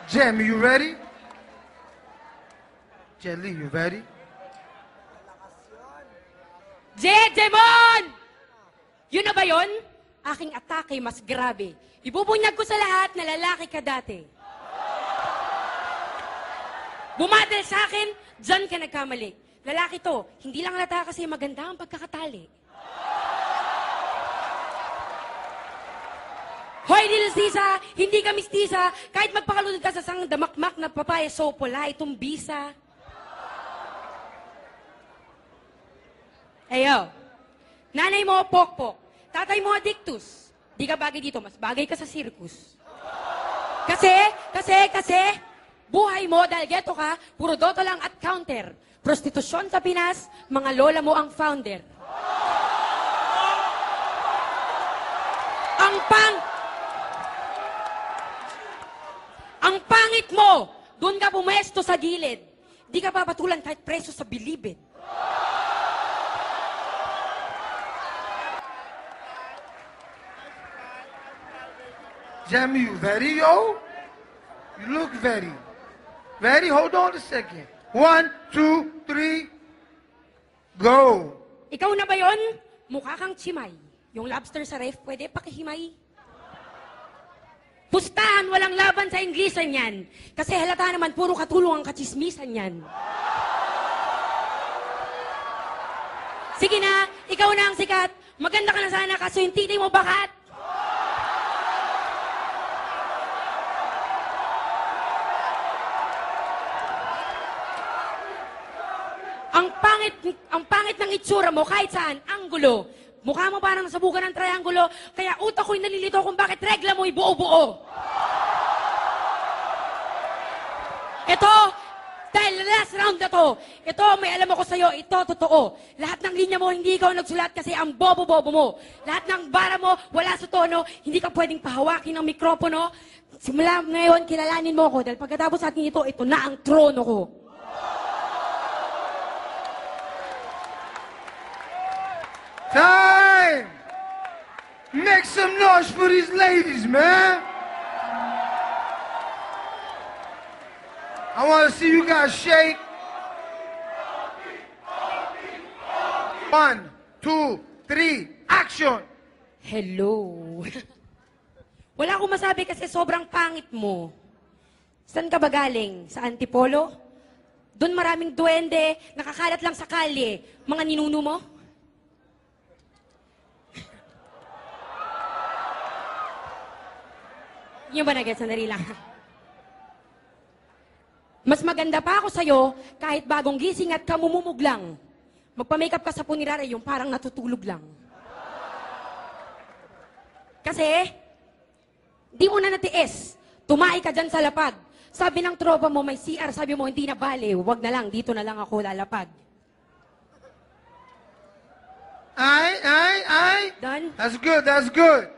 Jamie, you ready? Jelly, you ready? Jejemon! Yun na ba yun? Aking atake mas grabe. Ibubunyag ko sa lahat na lalaki ka dati. Bumadal sa akin, dyan ka nagkamali. Lalaki to, hindi lang halata kasi maganda ang pagkakatali. Hoy, little Sisa, hindi ka mistisa. Kahit magpakalunod ka sa sang damakmak na papaya sopola, itong bisa. Ayo, nanay mo, pokpok. Tatay mo, adictus. Di ka bagay dito, mas bagay ka sa circus. Kasi, buhay mo, dahil geto ka, puro doto lang at counter. Prostitusyon sa Pinas, mga lola mo ang founder. Ang pangit mo, doon ka pumesto sa gilid. Di ka papatulan kahit preso sa bilibid. Jamie, you ready, yo? You look ready. Ready? Hold on a second. 1, 2, 3, go. Ikaw na ba yon? Mukha kang chimay. Yung lobster sa ref, pwede pakihimay. Pustahan, walang laban sa Inglisan yan. Kasi halata naman, puro katulong ang kachismisan yan. Sige na, ikaw na ang sikat. Maganda ka na sana kaso yung titi mo bakat. Ang pangit ng itsura mo kahit saan, anggulo. Mukha mo parang nasabugan ng triangulo, kaya utak ko'y nalilito kung bakit regla mo'y buo-buo. Ito, dahil last round na to, ito, may alam ako sa'yo, ito, totoo. Lahat ng linya mo, hindi ikaw nagsulat kasi ang bobo-bobo mo. Lahat ng bara mo, wala sa tono, hindi ka pwedeng pahawakin ng mikropono. Simula ngayon, kilalanin mo ko, dahil pagkatapos atin ito, ito na ang trono ko. Time! Make some noise for these ladies, man. I want to see you guys shake. 1, 2, 3, action! Hello. Wala akong masabi kasi sobrang pangit mo. Saan ka ba galing? Sa Antipolo? Doon maraming duwende, nakakalat lang sa kalye. Mga ninuno mo? Yung ba nag-get? Sandali lang. Mas maganda pa ako sa'yo kahit bagong gising at kamumumog lang. Magpa-makeup ka sa punirara yung parang natutulog lang. Kasi, di mo na natiis. Tumai ka dyan sa lapag. Sabi ng tropa mo may CR, sabi mo hindi na bale. Huwag na lang, dito na lang ako lalapag. Ay. Done? That's good, that's good.